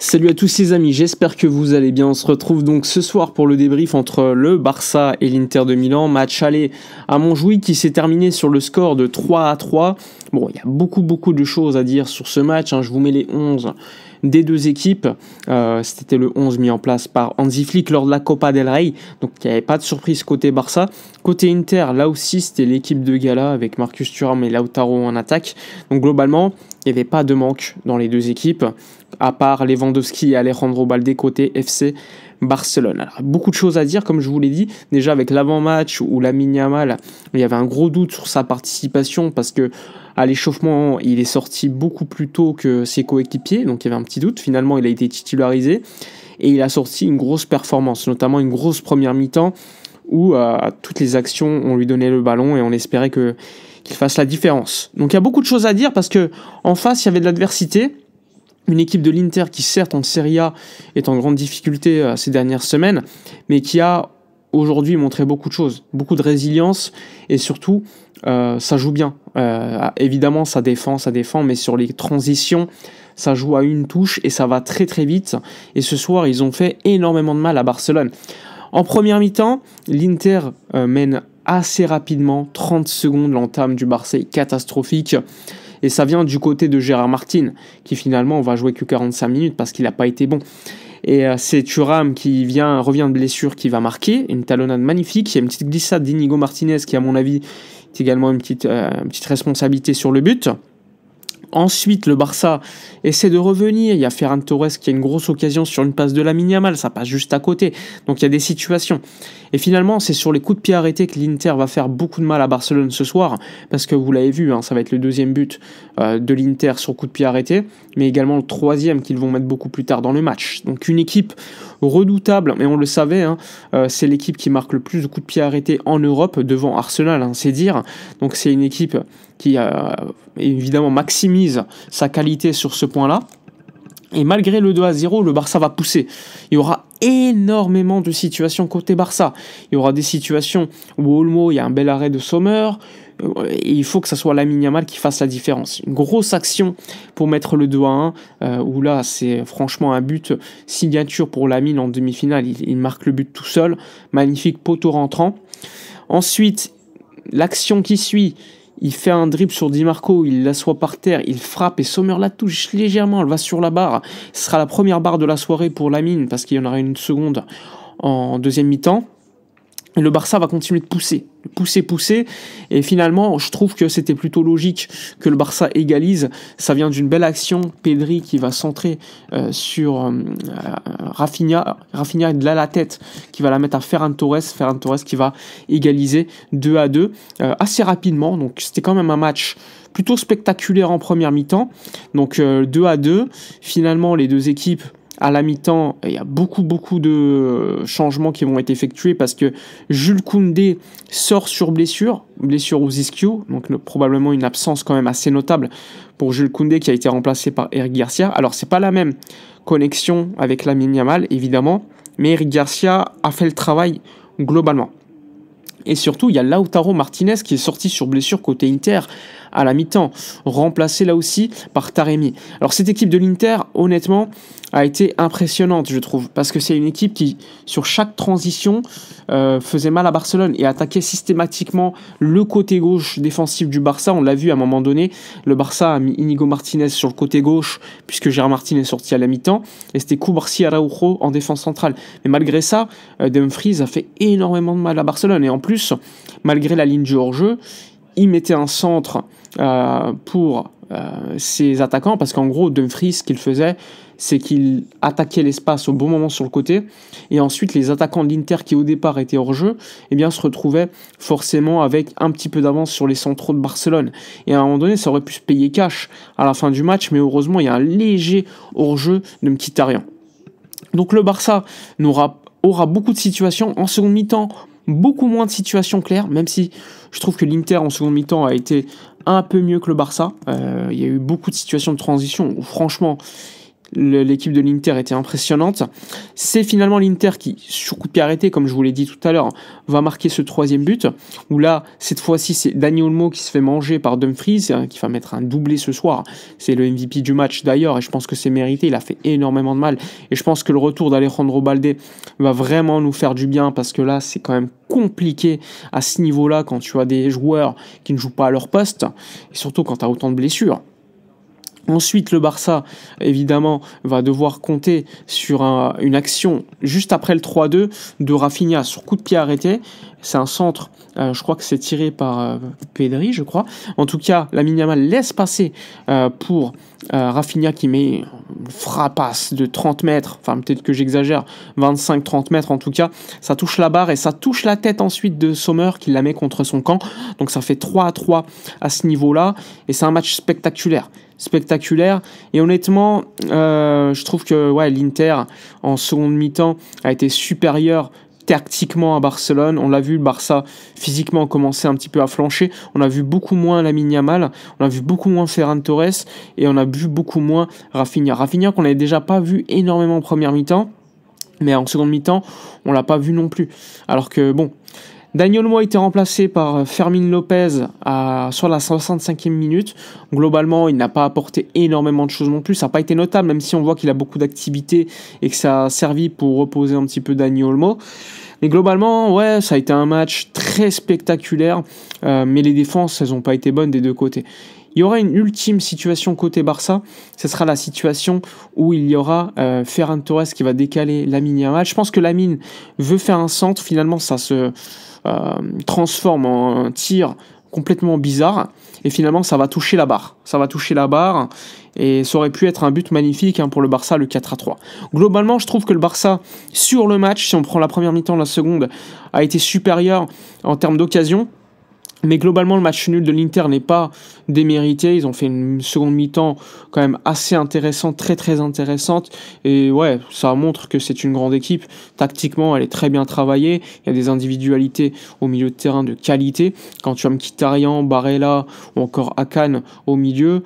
Salut à tous les amis, j'espère que vous allez bien. On se retrouve donc ce soir pour le débrief entre le Barça et l'Inter de Milan. Match aller à Montjuïc qui s'est terminé sur le score de 3-3. Bon, il y a beaucoup de choses à dire sur ce match. Je vous mets les 11 des deux équipes. C'était le 11 mis en place par Hansi Flick lors de la Copa del Rey. Donc il n'y avait pas de surprise côté Barça. Côté Inter, là aussi c'était l'équipe de gala avec Marcus Thuram et Lautaro en attaque. Donc globalement, il n'y avait pas de manque dans les deux équipes, à part Lewandowski et Alejandro Balde côté FC Barcelone. Alors, beaucoup de choses à dire, comme je vous l'ai dit, déjà avec l'avant-match où Lamine Yamal, il y avait un gros doute sur sa participation parce que à l'échauffement, il est sorti beaucoup plus tôt que ses coéquipiers, donc il y avait un petit doute. Finalement, il a été titularisé et il a sorti une grosse performance, notamment une grosse première mi-temps où toutes les actions, on lui donnait le ballon et on espérait qu'il fasse la différence. Donc il y a beaucoup de choses à dire parce que en face, il y avait de l'adversité. Une équipe de l'Inter qui, certes, en Serie A, est en grande difficulté ces dernières semaines, mais qui a aujourd'hui montré beaucoup de choses, beaucoup de résilience, et surtout, ça joue bien. Évidemment, ça défend, mais sur les transitions, ça joue à une touche, et ça va très très vite. Et ce soir, ils ont fait énormément de mal à Barcelone. En première mi-temps, l'Inter mène assez rapidement, 30 secondes, l'entame du Barça est catastrophique. Et ça vient du côté de Gérard Martin, qui finalement va jouer que 45 minutes parce qu'il n'a pas été bon. Et c'est Thuram qui revient de blessure qui va marquer, une talonnade magnifique. Il y a une petite glissade d'Inigo Martinez qui, à mon avis, est également une petite responsabilité sur le but. Ensuite, le Barça essaie de revenir. Il y a Ferran Torres qui a une grosse occasion sur une passe de Lamine Yamal. Ça passe juste à côté. Donc, il y a des situations. Et finalement, c'est sur les coups de pied arrêtés que l'Inter va faire beaucoup de mal à Barcelone ce soir. Parce que vous l'avez vu, ça va être le deuxième but de l'Inter sur coup de pied arrêté. Mais également le troisième qu'ils vont mettre beaucoup plus tard dans le match. Donc, une équipe redoutable. Mais on le savait, c'est l'équipe qui marque le plus de coups de pied arrêtés en Europe devant Arsenal, c'est dire. Donc, c'est une équipe qui évidemment maximise sa qualité sur ce point-là. Et malgré le 2-0, le Barça va pousser. Il y aura énormément de situations côté Barça. Il y aura des situations où Olmo, il y a un bel arrêt de Sommer. Et il faut que ce soit Lamine Yamal qui fasse la différence. Une grosse action pour mettre le 2-1, où là, c'est franchement un but signature pour Lamine en demi-finale. Il marque le but tout seul. Magnifique poteau rentrant. Ensuite, l'action qui suit, il fait un dribble sur Di Marco, il l'assoit par terre, il frappe et Sommer la touche légèrement, elle va sur la barre. Ce sera la première barre de la soirée pour Lamine parce qu'il y en aura une seconde en deuxième mi-temps. Et le Barça va continuer de pousser. Et finalement, je trouve que c'était plutôt logique que le Barça égalise. Ça vient d'une belle action. Pedri qui va centrer sur Rafinha. Rafinha de là la tête qui va la mettre à Ferran Torres. Ferran Torres qui va égaliser 2-2 assez rapidement. Donc c'était quand même un match plutôt spectaculaire en première mi-temps. Donc 2-2. Finalement, les deux équipes, à la mi-temps, il y a beaucoup de changements qui vont être effectués parce que Jules Koundé sort sur blessure aux ischio, donc probablement une absence quand même assez notable pour Jules Koundé qui a été remplacé par Eric Garcia. Alors c'est pas la même connexion avec Lamine Yamal évidemment, mais Eric Garcia a fait le travail globalement. Et surtout, il y a Lautaro Martinez qui est sorti sur blessure côté Inter à la mi-temps, remplacé là aussi par Taremi. Alors cette équipe de l'Inter, honnêtement, a été impressionnante, je trouve, parce que c'est une équipe qui, sur chaque transition, faisait mal à Barcelone et attaquait systématiquement le côté gauche défensif du Barça. On l'a vu à un moment donné, le Barça a mis Inigo Martinez sur le côté gauche, puisque Gérard Martin est sorti à la mi-temps, et c'était Cubarsí Araujo en défense centrale. Mais malgré ça, Dumfries a fait énormément de mal à Barcelone, et en plus, malgré la ligne du hors-jeu, il mettait un centre pour ses attaquants, parce qu'en gros, Dumfries, ce qu'il faisait, c'est qu'il attaquait l'espace au bon moment sur le côté, et ensuite les attaquants de l'Inter qui au départ étaient hors jeu, eh bien se retrouvaient forcément avec un petit peu d'avance sur les centraux de Barcelone. Et à un moment donné, ça aurait pu se payer cash à la fin du match, mais heureusement, il y a un léger hors-jeu de Mkhitaryan. Donc le Barça aura beaucoup de situations en seconde mi-temps, beaucoup moins de situations claires, même si je trouve que l'Inter en seconde mi-temps a été un peu mieux que le Barça. Il y a eu beaucoup de situations de transition où franchement l'équipe de l'Inter était impressionnante. C'est finalement l'Inter qui, sur coup de pied arrêté, comme je vous l'ai dit tout à l'heure, va marquer ce 3e but, où là, cette fois-ci, c'est Dani Olmo qui se fait manger par Dumfries, qui va mettre un doublé ce soir. C'est le MVP du match d'ailleurs, et je pense que c'est mérité, il a fait énormément de mal, et je pense que le retour d'Alejandro Balde va vraiment nous faire du bien, parce que là, c'est quand même compliqué à ce niveau-là, quand tu as des joueurs qui ne jouent pas à leur poste, et surtout quand tu as autant de blessures. Ensuite, le Barça, évidemment, va devoir compter sur une action juste après le 3-2 de Rafinha sur coup de pied arrêté. C'est un centre, je crois que c'est tiré par Pedri, je crois. En tout cas, Lamine Yamal laisse passer pour Rafinha qui met une frappasse de 30 mètres, enfin peut-être que j'exagère, 25-30 mètres en tout cas. Ça touche la barre et ça touche la tête ensuite de Sommer qui la met contre son camp. Donc ça fait 3-3 à ce niveau-là et c'est un match spectaculaire et honnêtement je trouve que l'Inter en seconde mi-temps a été supérieur tactiquement à Barcelone. On l'a vu, le Barça physiquement commençait un petit peu à flancher, on a vu beaucoup moins Lamine Yamal, on a vu beaucoup moins Ferran Torres et on a vu beaucoup moins Rafinha qu'on n'avait déjà pas vu énormément en première mi-temps, mais en seconde mi-temps on l'a pas vu non plus, alors que bon, Dani Olmo a été remplacé par Fermín López sur la 65e minute. Globalement, il n'a pas apporté énormément de choses non plus. Ça n'a pas été notable, même si on voit qu'il a beaucoup d'activités et que ça a servi pour reposer un petit peu Dani Olmo. Mais globalement, ça a été un match très spectaculaire. Mais les défenses, elles n'ont pas été bonnes des deux côtés. Il y aura une ultime situation côté Barça, ce sera la situation où il y aura Ferran Torres qui va décaler Lamine Yamal. Je pense que Lamine veut faire un centre, finalement ça se transforme en un tir complètement bizarre, et finalement ça va toucher la barre, et ça aurait pu être un but magnifique pour le Barça, le 4-3. Globalement, je trouve que le Barça, sur le match, si on prend la première mi-temps, la seconde, a été supérieur en termes d'occasion. Mais globalement, le match nul de l'Inter n'est pas démérité. Ils ont fait une seconde mi-temps quand même assez intéressante, très très intéressante. Et ça montre que c'est une grande équipe. Tactiquement, elle est très bien travaillée. Il y a des individualités au milieu de terrain de qualité. Quand tu as Mkhitaryan, Barella ou encore Akan au milieu,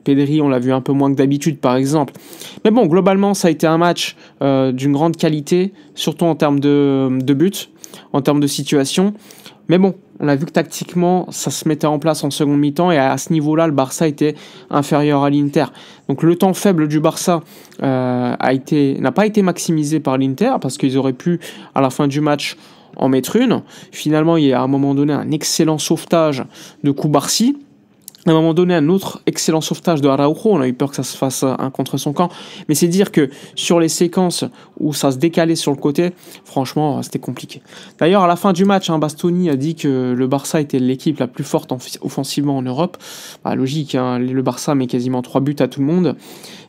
Pedri, on l'a vu un peu moins que d'habitude par exemple. Mais bon, globalement, ça a été un match d'une grande qualité, surtout en termes de buts, en termes de situation. Mais bon, on a vu que tactiquement, ça se mettait en place en seconde mi-temps et à ce niveau-là, le Barça était inférieur à l'Inter. Donc le temps faible du Barça n'a pas été maximisé par l'Inter parce qu'ils auraient pu, à la fin du match, en mettre une. Finalement, il y a à un moment donné un excellent sauvetage de Koubarsi. À un moment donné, un autre excellent sauvetage de Araujo, on a eu peur que ça se fasse un contre son camp, mais c'est dire que sur les séquences où ça se décalait sur le côté, franchement, c'était compliqué. D'ailleurs, à la fin du match, Bastoni a dit que le Barça était l'équipe la plus forte offensivement en Europe. Logique, le Barça met quasiment 3 buts à tout le monde,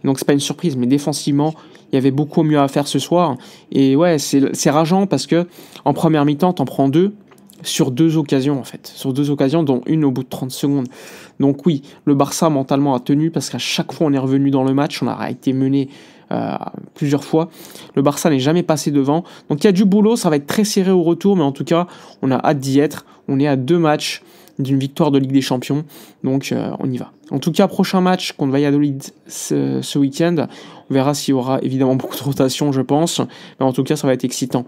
donc c'est pas une surprise, mais défensivement, il y avait beaucoup mieux à faire ce soir, et c'est rageant parce que en première mi-temps, t'en prends 2, sur 2 occasions dont une au bout de 30 secondes. Donc oui, le Barça mentalement a tenu parce qu'à chaque fois on est revenu dans le match, on a été mené plusieurs fois. Le Barça n'est jamais passé devant. Donc il y a du boulot, ça va être très serré au retour, mais en tout cas, on a hâte d'y être. On est à 2 matchs d'une victoire de Ligue des Champions, donc on y va. En tout cas, prochain match contre Valladolid ce week-end. On verra s'il y aura évidemment beaucoup de rotation, je pense. Mais en tout cas, ça va être excitant.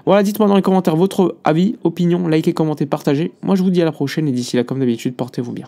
Voilà, dites-moi dans les commentaires votre avis, opinion, likez, commentez, partagez. Moi, je vous dis à la prochaine et d'ici là, comme d'habitude, portez-vous bien.